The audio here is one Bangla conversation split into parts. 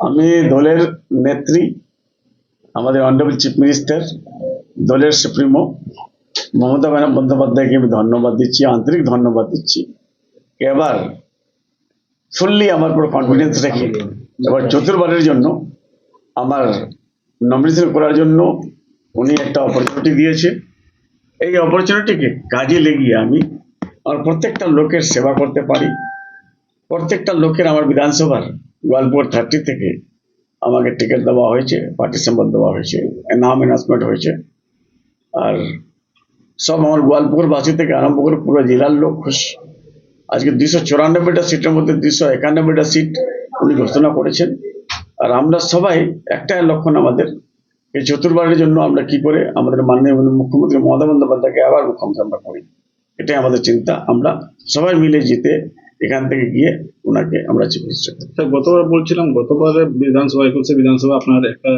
আমি দলের নেত্রী, আমাদের অনারেবল চিফ মিনিস্টার, দলের সুপ্রিমো মমতা বন্দ্যোপাধ্যায়কে আমি ধন্যবাদ দিচ্ছি, আন্তরিক ধন্যবাদ দিচ্ছি। এবার ফুললি আমার উপর কনফিডেন্স রেখে এবার চতুর্থবারের জন্য আমার নমিনেশন করার জন্য উনি একটা অপরচুনিটি দিয়েছে। এই অপরচুনিটিকে কাজে লাগিয়ে আমি আমার প্রত্যেকটা লোকের সেবা করতে পারি। প্রত্যেকটা লোকের আমার বিধানসভার গোয়ালপুর 30 থেকে আমাকে টিকিট দেওয়া হয়েছে, পার্টি সম্পদ দেওয়া হয়েছে, নাম অ্যানাউন্সমেন্ট হয়েছে। আর সব আমার গোয়ালপুরবাসী থেকে আরম্ভ করে পুরো জেলার লোক খুশি। আজকে 294টা সিটের মধ্যে 291টা সিট উনি ঘোষণা করেছেন। আর আমরা সবাই একটাই লক্ষণ, আমাদের এই চতুর্থবারের জন্য আমরা কি করে আমাদের মাননীয় মুখ্যমন্ত্রী মমতা বন্দ্যোপাধ্যায়কে আবার মুখ্যমন্ত্রী আমরা করি, এটাই আমাদের চিন্তা। আমরা সবাই মিলে জিতে এখান থেকে গিয়ে ওনাকে আমরা চিফ মিনিস্টার। গতবার বলছিলাম, গতবারে বিধানসভা 21 বিধানসভা আপনার একটা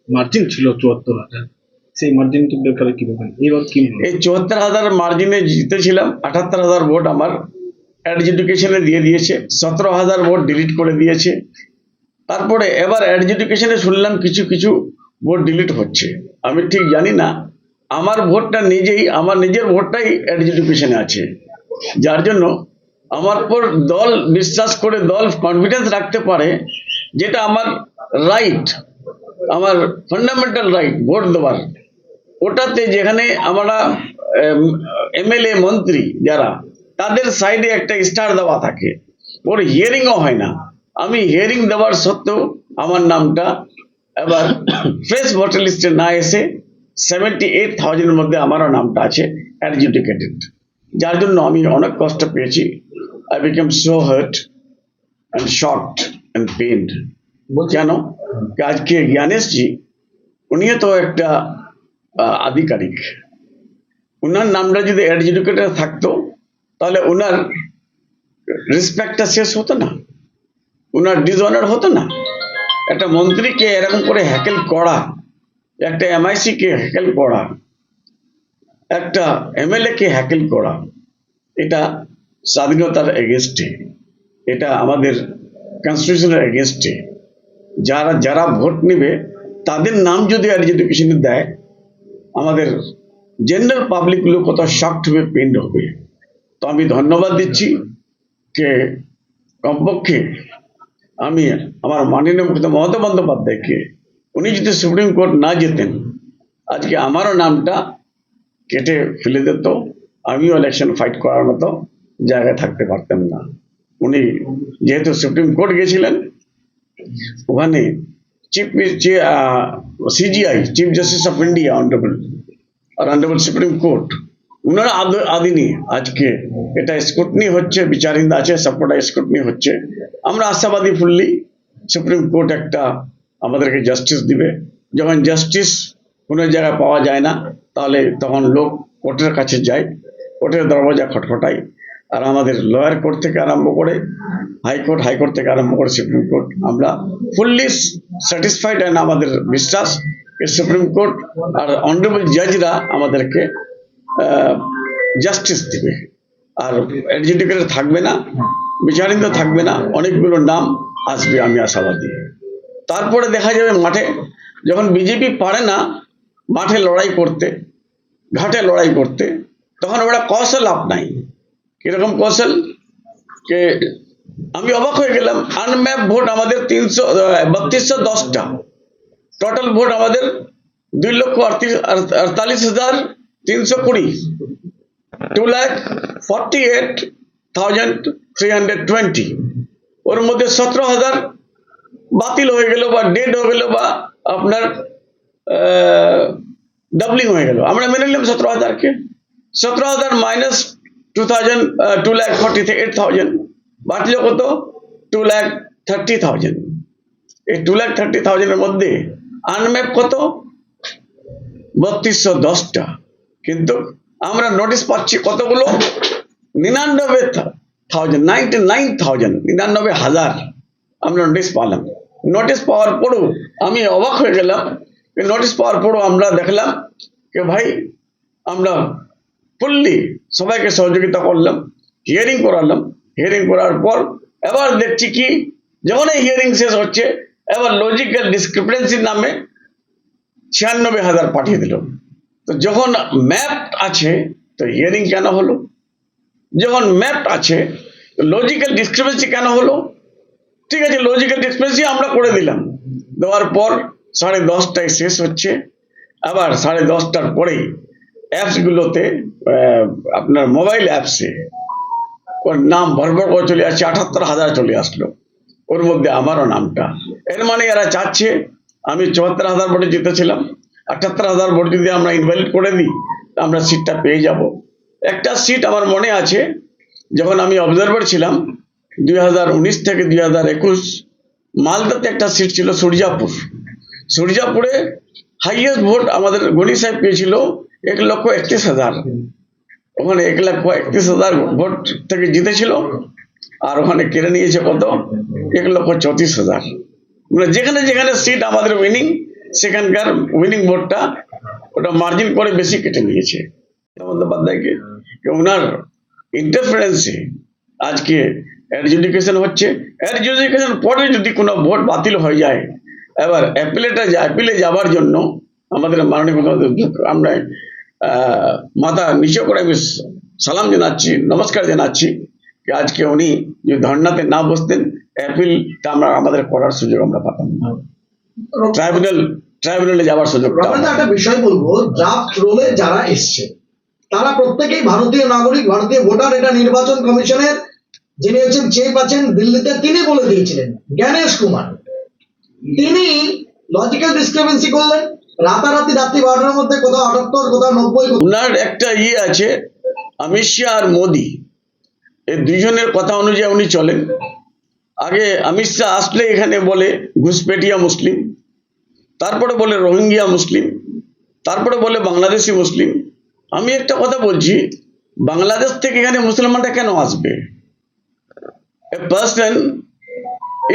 মার্জিন ছিল 74,000, সেই মার্জিনটির ব্যাপারে কি বলবেন? এবার কি এই 74,000 মার্জিনে জিতেছিলাম। 78,000 ভোট আমার এডুকেশনে দিয়ে দিয়েছে, 17,000 ভোট ডিলিট করে দিয়েছে। তারপরে এবার এডুকেশনে শুনলাম কিছু কিছু ভোট ডিলিট হচ্ছে। আমি ঠিক জানি না, আমার ভোটটা নিজেই, আমার নিজের ভোটটাই এডুকেশনে আছে, যার জন্য আমার পর দল বিশ্বাস করে, দল কনফিডেন্স রাখতে পারে, যেটা আমার রাইট, আমার ফান্ডামেন্টাল রাইট ভোট দেওয়ার। ওটাতে যেখানে আমরা এমএলএ মন্ত্রী যারা, তাদের সাইডে একটা স্টার দেওয়া থাকে, ওর হিয়ারিংও হয় না। আমি হিয়ারিং দেওয়ার সত্ত্বেও আমার নামটা এবার ফ্রেশ ভোটার লিস্টে না এসে 78,000 এর মধ্যে আমারও নামটা আছে অ্যাডজুডিকেটেড, যার জন্য আমি অনেক কষ্ট পেয়েছি। I became so hurt and shocked and pained. কেন? আজকে জ্ঞানেশজি উনিও তো একটা আধিকারিক, উনার নামটা যদি অ্যাডজুডিকেটেড থাকতো তাহলে উনার রেসপেক্টটা শেষ হতো না, উনার ডিসঅনার হতো না। একটা মন্ত্রীকে এরকম করে হ্যাকেল করা, একটা এমআইসি কে হ্যাকেল করা, একটা এমএলএ কে হ্যাকেল করা, এটা স্বাধীনতার এগেনস্টে, এটা আমাদের কনস্টিটিউশনের এগেনস্টে। যারা যারা ভোট নেবে তাদের নাম যদি এডুকেশনে দেয়, আমাদের জেনারেল পাবলিক গুলো কত শকড হবে, পেইন্ড হবে। তো আমি ধন্যবাদ দিচ্ছি যে কমপক্ষে আমি আমার মাননীয় মুখ্যমন্ত্রী মমতা বন্দ্যোপাধ্যায়কে, উনি যদি সুপ্রিম কোর্ট না যেতেন, আজকে আমারও নামটা কেটে ফেলে দিত, আমিও ইলেকশন ফাইট করার মতো জায়গায় থাকতে পারতাম না। উনি যেহেতু সুপ্রিম কোর্ট গেছিলেন, ওখানে CGI, chief justice of India, honourable supreme court, উনার আদিনে আজকে এটা স্ক্রুটনি হচ্ছে, বিচারহীন আছে, সবকটা স্ক্রুটনি হচ্ছে। আমরা আশাবাদী ফুললি সুপ্রিম কোর্ট একটা আমাদেরকে জাস্টিস দিবে। যখন জাস্টিস কোনো জায়গায় পাওয়া যায় না, তাহলে তখন লোক কোর্টের কাছে যায়, কোর্টের দরজা খটখটায়। আর আমাদের লোয়ার কোর্ট থেকে আরম্ভ করে হাইকোর্ট, হাইকোর্ট থেকে আরম্ভ করে সুপ্রিম কোর্ট, আমরা ফুললি স্যাটিসফাইড। অ্যান্ড আমাদের বিশ্বাস সুপ্রিম কোর্ট আর অনারেবল জাজরা আমাদেরকে জাস্টিস দিবে। আর এডজুডিকেটর থাকবে না, বিচারিত থাকবে না, অনেকগুলো নাম আসবে, আমি আশাবাদী। তারপরে দেখা যাবে মাঠে যখন বিজেপি পারে না মাঠে লড়াই করতে, ঘাটে লড়াই করতে, তখন ওরা কৌশল আপনায়। কিরকম কৌশল? কে আমি অবাক হয়ে গেলাম, আনম্যাপ ভোট আমাদের 3210টা, টোটাল ভোট আমাদের 2,48,320, 2,48,320। ওর মধ্যে 17,000 বাতিল হয়ে গেল, বা ডেড হয়ে গেল, বা আপনার ডাবলিং হয়ে গেল। আমরা মেনে নিলাম 17,000-কে। 17,000 মাইনাস 2,48,000 বাতিল কত? 2,30,000। এই 2,30,000 এর মধ্যে আনম্যাপ কত? 3210টা। কিন্তু আমরা নোটিশ পাচ্ছি কতগুলো? 99,000 আমরা নোটিশ পালাম। নোটিশ পাওয়ার পরও আমি অবাক হয়ে গেলাম। নোটিশ পাওয়ার পরও আমরা দেখলাম যে ভাই, আমরা ফুললি সবাইকে সহযোগিতা করলাম, হিয়ারিং করালাম। হিয়ারিং করার পর এবার দেখছি কি যখন এই হিয়ারিং শেষ হচ্ছে, এবার লজিক্যাল ডিসক্রিপেন্সির নামে 96,000 পাঠিয়ে দিল। তো যখন ম্যাপ আছে তো হিয়ারিং কেন হলো? যখন ম্যাপ আছে লজিক্যাল ডিসক্রিপেন্সি কেন হলো? ঠিক আছে, লজিক্যাল ডিসক্রিপেন্সি আমরা করে দিলাম, দেওয়ার পর 10:30টায় শেষ হচ্ছে। আবার 10:30টার পরেই অ্যাপসগুলোতে আপনার মোবাইল অ্যাপসে ওর নাম ভরভর করে চলে আসছে, 78,000 চলে আসলো, ওর মধ্যে আমারও নামটা। এর মানে এরা চাচ্ছে আমি 74,000 ভোটে জিতেছিলাম, 78,000 ভোট যদি আমরা ইনভ্যালিড করে দিই আমরা সিটটা পেয়ে যাব। একটা সিট আমার মনে আছে, যখন আমি অবজারভার ছিলাম 2019 থেকে 2021, মালদাতে একটা সিট ছিল সূর্যাপুরে হাইয়েস্ট ভোট আমাদের গনি সাহেব পেয়েছিল 1,31,000। ওখানে 1,31,000 ভোট থেকে জিতেছিল, আর ওখানে কেড়ে নিয়েছে কত? 1,34,000। মানে যেখানে যেখানে সিট আমাদের উইনিং, সেখানকার উইনিং ভোটটা ওটা মার্জিন করে বেশি কেটে নিয়েছে বন্দ্যোপাধ্যায়কে। ওনার ইন্টারফারেন্সে আজকে অ্যাডজুডিকেশন হচ্ছে। অ্যাডজুডিকেশন পরে যদি কোনো ভোট বাতিল হয়ে যায়, এবার অ্যাপিলে যাওয়ার জন্য আমাদের মাননীয় প্রধানমন্ত্রী, আমরা মাথা নিচু করে আমি সালাম জানাচ্ছি, নমস্কার জানাচ্ছি যে আজকে উনি যদি ধর্নাতে না বসতেন অ্যাপিলটা আমাদের করার সুযোগ আমরা পাতাম না, ট্রাইব্যুনালে যাওয়ার সুযোগ। একটা বিষয় বলবো, ড্রাফট রোলে যারা এসছে তারা প্রত্যেকেই ভারতীয় নাগরিক, ভারতীয় ভোটার। এটা নির্বাচন কমিশনের যিনি হচ্ছেন চিফ আছেন দিল্লিতে, তিনি বলে দিয়েছিলেন, জ্ঞানেশ কুমার। তিনি লজিক্যাল ডিসক্রিপেন্সি করলেন রাতারাতি, রাত্রি 12টার মধ্যে কোথাও 78, কোথাও 90। ওনার একটা আছে, অমিত শাহ আর মোদি, এই দুজনের কথা অনুযায়ী উনি চলেন। আগে অমিত শাহ আসলে এখানে বলে ঘুষপেটিয়া মুসলিম, তারপরে বলে রোহিঙ্গিয়া মুসলিম, তারপরে বলে বাংলাদেশি মুসলিম। আমি একটা কথা বলছি, বাংলাদেশ থেকে এখানে মুসলমানরা কেন আসবে? A person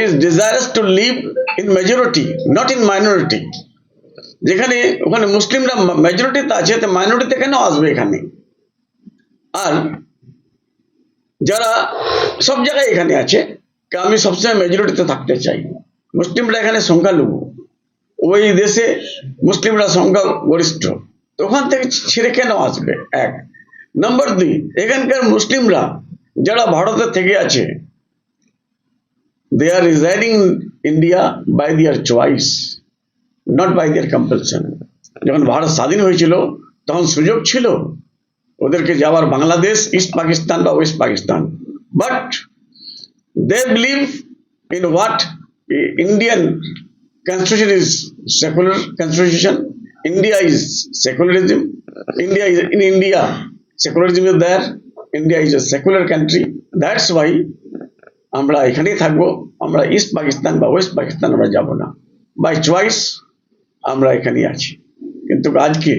is desirous to live in majority, not in minority. যেখানে ওখানে মুসলিমরা মেজরিটিতে আছে, তো মাইনরিটিতে কেন আসবে এখানে? আর যারা সব জায়গায় এখানে আছে, আমি সবসময় মেজরিটিতে থাকতে চাই। মুসলিমরা এখানে সংখ্যালঘু, ওই দেশে মুসলিমরা সংখ্যা গরিষ্ঠ, তো ওখান থেকে ছেড়ে কেন আসবে? এক নম্বর 2, এখানকার মুসলিমরা যারা ভারতে থেকে আছে, they are residing in India by their choice, not by their compulsion. যখন ভারত স্বাধীন হয়েছিল তখন সুযোগ ছিল ওদেরকে যাওয়ার বাংলাদেশ, ইস্ট পাকিস্তান বা west Pakistan, but they believe in what Indian constitution is secular constitution. India is secularism. India secularism is there. India is a secular country. That's why আমরা এখানেই থাকবো, আমরা ইস্ট পাকিস্তান বা ওয়েস্ট পাকিস্তান আমরা যাব না, বাই চয়েস আমরা এখানেই আছি। কিন্তু আজকে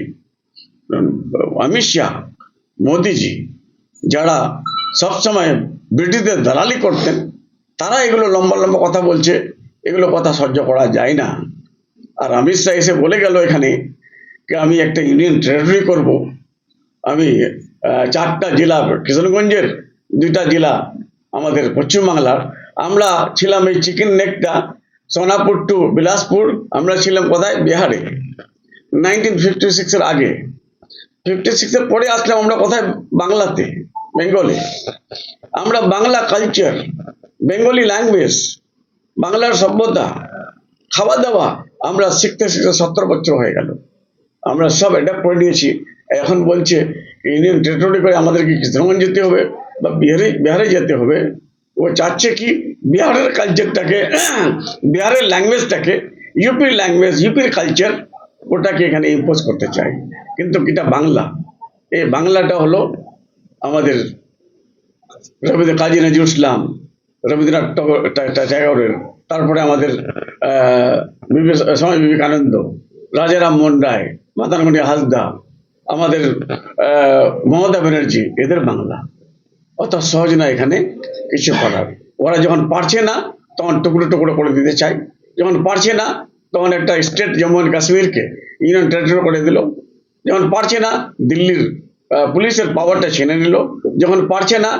অমিত শাহ, মোদিজি, যারা সবসময় ব্রিটিশদের দালালি করতেন, তারা এগুলো লম্বা লম্বা কথা বলছে, এগুলো কথা সহ্য করা যায় না। আর অমিত শাহ এসে বলে গেল এখানে আমি একটা ইউনিয়ন টেরিটরি করব, আমি 4টা জেলা, কিশনগঞ্জের 2টা জেলা আমাদের পশ্চিমবাংলার, আমরা ছিলাম এই চিকেন নেকটা সোনাপুর টু বিলাসপুর, আমরা ছিলাম কোথায়? বিহারে, 1956 এর আগে। 56 এর পরে আসলাম আমরা কোথায়? বাংলাতে, বেঙ্গলে। আমরা বাংলা কালচার, বেঙ্গলি ল্যাঙ্গুয়েজ, বাংলার সভ্যতা, খাওয়া দাওয়া আমরা শিখতে 70 বছর হয়ে গেল, আমরা সব অ্যাডাপ্ট করে নিয়েছি। এখন বলছে ইউনিয়ন টেরিটরি করে আমাদেরকে কিশনগঞ্জ যেতে হবে বা বিহারে যেতে হবে। ও চাচ্ছে কি বিহারের কালচারটাকে, বিহারের ল্যাঙ্গুয়েজটাকে, ইউপির ল্যাঙ্গুয়েজ, ইউপির কালচার, ওটাকে এখানে ইম্পোজ করতে চাই। কিন্তু এটা বাংলা, এই বাংলাটা হলো আমাদের কাজী নজরুল ইসলাম, রবীন্দ্রনাথ ট্যাগরের, তারপরে আমাদের স্বামী বিবেকানন্দ, রাজারাম মোহন রায়, মাতানমণি হাসদা, আমাদের মমতা ব্যানার্জি, এদের বাংলা। অত সহজ না এখানে কিছু করার। ওরা যখন পারছে না তখন টুকরো টুকরো করে দিতে চাই, যখন পারছে না তখন একটা স্টেট জম্মু অ্যান্ড কাশ্মীরকে ইউনিয়ন টেরিটরি করে দিল, যখন পারছে না দিল্লির পুলিশের পাওয়ারটা ছিনে নিল, যখন পারছে না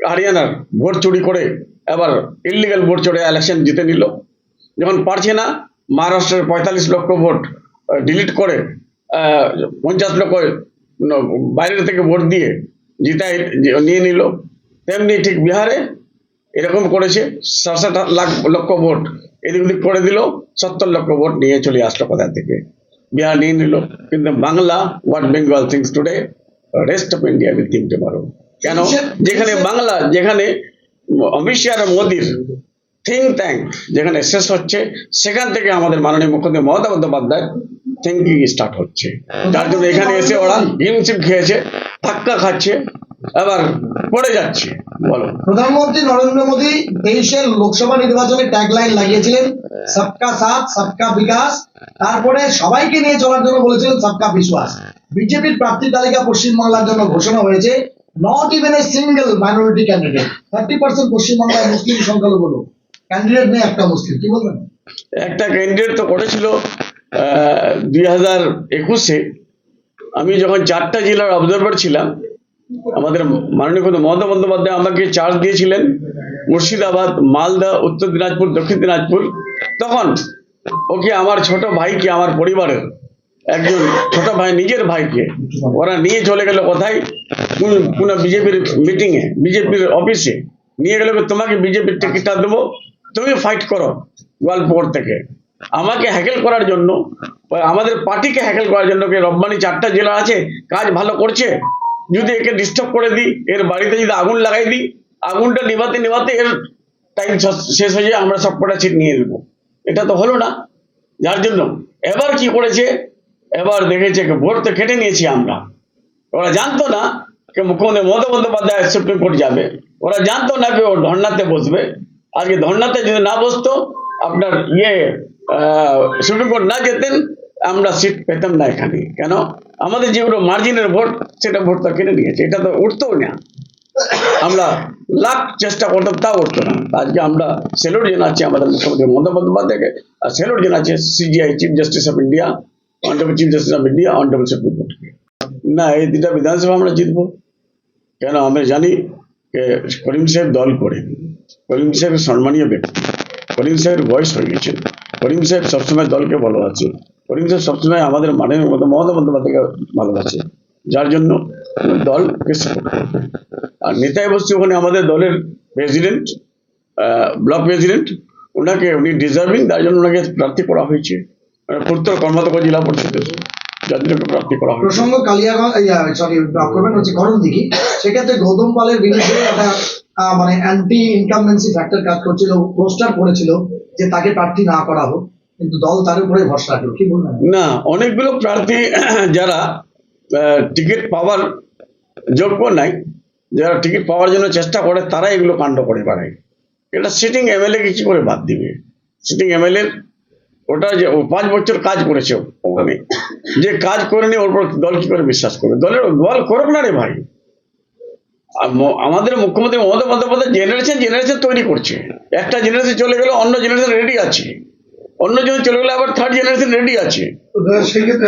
হরিয়ানার ভোট চুরি করে এবার ইলিগাল ভোট চড়ে ইলেকশন জিতে নিল। যখন পারছে না, মহারাষ্ট্রের 45 লক্ষ ভোট ডিলিট করে 50 লক্ষ বাইরে থেকে ভোট দিয়ে জিতাই নিয়ে নিল। তেমনি ঠিক বিহারে এরকম করেছে, 67 লক্ষ ভোট এদিক ওদিক করে দিল, 70 লক্ষ ভোট নিয়ে চলে আসলো কোথা থেকে, বিহার নিয়ে নিল। কিন্তু Bangla, what Bengal things today, rest of India will think tomorrow. কেন? যেখানে বাংলা, যেখানে অমিত শাহ আর মোদির থিঙ্ক ট্যাঙ্ক যেখানে শেষ হচ্ছে, সেখান থেকে আমাদের মাননীয় মুখ্যমন্ত্রী মমতা বন্দ্যোপাধ্যায় থিঙ্কিং স্টার্ট হচ্ছে। যার জন্য এখানে এসে ওরা হিমশিম খেয়েছে, ধাক্কা খাচ্ছে, এবার পড়ে যাচ্ছে। বলো। প্রধানমন্ত্রী নরেন্দ্র মোদী 23-এর লোকসভা নির্বাচনে ট্যাগলাইন লাগিয়েছিলেন সবকা সাথ সবকা বিকাশ, তারপরে সবাইকে নিয়ে চলার জন্য বলেছিলেন সবকা বিশ্বাস। বিজেপির প্রার্থী তালিকা পশ্চিমবাংলার জন্য ঘোষণা হয়েছে, not even a single minority candidate. 30% পশ্চিমবাংলায় মুসলিম সংখ্যালঘু লোক, ক্যান্ডিডেট নেই একটা মুসলিম। কি বলবেন? একটা ক্যান্ডিডেট তো করেছিল 2021-এ। আমি যখন 4টা জেলার অবজারভার ছিলাম, আমাদের মাননীয় মমতা বন্দ্যোপাধ্যায় আমাকে চার্জ দিয়েছিলেন মুর্শিদাবাদ, মালদা, উত্তর দিনাজপুর, দক্ষিণ দিনাজপুর। তখন ওকে, আমার ছোট ভাইকে, আমার পরিবারের একজন ছোট ভাই, নিজের ভাইকে ওরা নিয়ে চলে গেল কোথায়, কোন বিজেপির মিটিংয়ে, বিজেপির অফিসে নিয়ে গেল, তোমাকে বিজেপির টিকিটটা দেবো, তুমি ফাইট করো গোয়ালপুর থেকে। আমাকে হ্যাকেল করার জন্য, আমাদের পার্টিকে হ্যাকেল করার জন্য, রব্বানি 4টা জেলা আছে, কাজ ভালো করছে, যদি একে ডিস্টার্ব করে দিই, এর বাড়িতে যদি আগুন লাগাই দিই, আগুনটা নিভাতে নিভাতে এর টাইম শেষ হয়ে যায়, আমরা সবকটা সিট নিয়ে নেব। এটা তো হলো না। যার জন্য এবার কি করেছে, এবার দেখেছে ভোট তো কেটে নিয়েছি আমরা। ওরা জানতো না যে মুখ্যমন্ত্রী মমতা বন্দ্যোপাধ্যায় সুপ্রিম কোর্ট যাবে, ওরা জানতো না যে ও ধর্নাতে বসবে। আজকে ধর্নাতে যদি না বসতো, আপনার সুপ্রিম কোর্ট না যেতেন, আমরা সিট পেতাম না এখানে। কেন? আমাদের যেগুলো মার্জিনের ভোট, সেটা ভোটটা কেটে নিয়েছে, এটা তো উঠতেও না। আমরা লাখ চেষ্টা করতাম, তাও উঠতো না। আজকে আমরা স্যালুট জানাচ্ছি আমাদের মুখ্যমন্ত্রী মমতা বন্দ্যোপাধ্যায়কে, আর স্যালুট জানাচ্ছি CJI, chief justice of India, honourable chief justice of India, honourable supreme কোর্টকে। না, এই 2টা বিধানসভা আমরা জিতবো। কেন? আমরা জানি যে করিম সাহেব দল করেন, করিম সাহেব সম্মানীয় ব্যক্তি, করিম সাহেবের বয়স হয়ে গেছে, করিম সাহেব সবসময় দলকে ভালোবাসে, করিম সাহেব সবসময় আমাদের মাননীয় মমতা বন্দ্যোপাধ্যায়কে ভালোবাসে। যার জন্য দলকে সাপোর্ট করবে। আর নেতাই বসছে ওখানে আমাদের দলের প্রেসিডেন্ট, ব্লক প্রেসিডেন্ট, ওনাকে, উনি ডিজার্ভিং, তার জন্য ওনাকে প্রার্থী করা হয়েছে পূর্ত কর্মাধ্যক্ষ জেলা পরিষদের, যার জন্য প্রার্থী করা হয়েছে। প্রসঙ্গ কালিয়াগঞ্জ, করবেন হচ্ছে করণদিঘি, সেক্ষেত্রে গৌতম পালের বিরুদ্ধে একটা মানে অ্যান্টি ইনকামবেন্সি ফ্যাক্টর কাজ করছিল, পোস্টার করেছিল যে তাকে প্রার্থী না করা হোক, কিন্তু দল তার উপরে ভরসা রাখলো। কি বলবেন? না, অনেকগুলো প্রার্থী যারা টিকিট পাওয়ার যোগ্য নাই, যারা টিকিট পাওয়ার জন্য চেষ্টা করে, তারা এগুলো কাণ্ড করে বেড়ায়। এটা সিটিং MLA কে কি করে বাদ দিবে? সিটিং MLA ওটা যে 5 বছর কাজ করেছে ওখানে, যে কাজ করেনি ওর উপর দল কি করে বিশ্বাস করবে? দল করুক না রে ভাই। আমাদের মুখ্যমন্ত্রী মমতা বন্দ্যোপাধ্যায় জেনারেশন তৈরি করছে। একটা জেনারেশন চলে গেলে অন্য জেনারেশন রেডি আছে, অন্য জন চলে গেলে আবার 3rd জেনারেশন রেডি আছে। সেক্ষেত্রে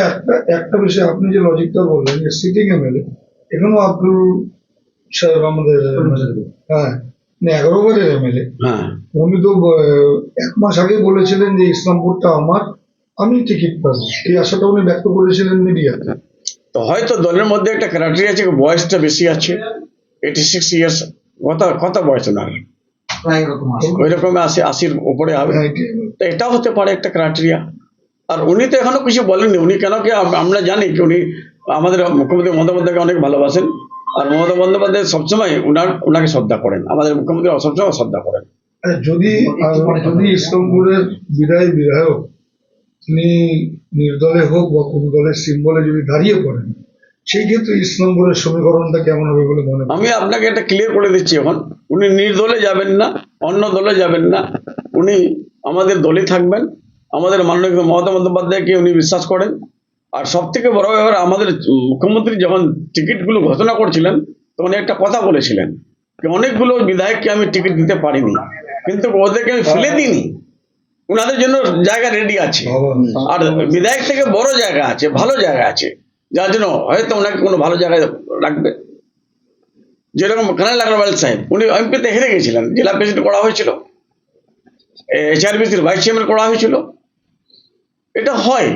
একটা বিষয় আপনি যে লজিকটা বললেন যে সিটিং MLA, এখনো আব্দুল সাহেব আমাদের, হ্যাঁ, 11 বারের MLA, হ্যাঁ, উনি তো 1 মাস আগে বলেছিলেন যে ইসলামপুরটা আমার, আমি টিকিট পাবো, এই আশাটা উনি ব্যক্ত করেছিলেন মিডিয়াতে। তো হয়তো দলের মধ্যে একটা ক্রাইটেরিয়া আছে, বয়সটা বেশি আছে, 86 ইয়ার্স, কত বয়স ওনার, ওই রকম আছে, 80-র উপরে হবে। তো এটাও হতে পারে একটা ক্রাইটেরিয়া। আর উনি তো এখনো কিছু বলেননি। উনি কেন কি, আমরা জানি কি উনি আমাদের মুখ্যমন্ত্রী মমতা বন্দ্যোপাধ্যায়কে অনেক ভালোবাসেন, আর মমতা বন্দ্যোপাধ্যায় সবসময় ওনাকে শ্রদ্ধা করেন, আমাদের মুখ্যমন্ত্রী সবসময় শ্রদ্ধা করেন। যদি ইসলামপুরের বিধায়ক তিনি নির্দলে হোক বা কোন দলের সিম্বলে যদি দাঁড়িয়ে পড়েন, সেই ক্ষেত্রে ইসলামপুরের সমীকরণটা কেমন হবে বলে মনে হয়? আমি আপনাকে এটা ক্লিয়ার করে দিচ্ছি, এখন উনি নির্দলে যাবেন না, অন্য দলে যাবেন না, উনি আমাদের দলে থাকবেন। আমাদের মাননীয় মমতা বন্দ্যোপাধ্যায়কে উনি বিশ্বাস করেন। আর সব থেকে বড় ব্যাপার, আমাদের মুখ্যমন্ত্রী যখন টিকিটগুলো ঘোষণা করছিলেন, তখন একটা কথা বলেছিলেন যে অনেকগুলো বিধায়ককে আমি টিকিট দিতে পারিনি, কিন্তু ওদেরকে আমি ফেলে দিইনি, ওনাদের জন্য জায়গা রেডি আছে। আর বিধায়ক থেকে বড় জায়গা আছে, ভালো জায়গা আছে, যার জন্য হয়তো ওনাকে কোনো ভালো জায়গায় রাখবে। যেরকম কানাল আগরওয়াল সাহেব, উনি এমপিতে হেরে গেছিলেন, জেলা প্রেসিডেন্ট করা হয়েছিল, HRBCর ভাইস চেয়ারম্যান করা হয়েছিল। এটা হয়।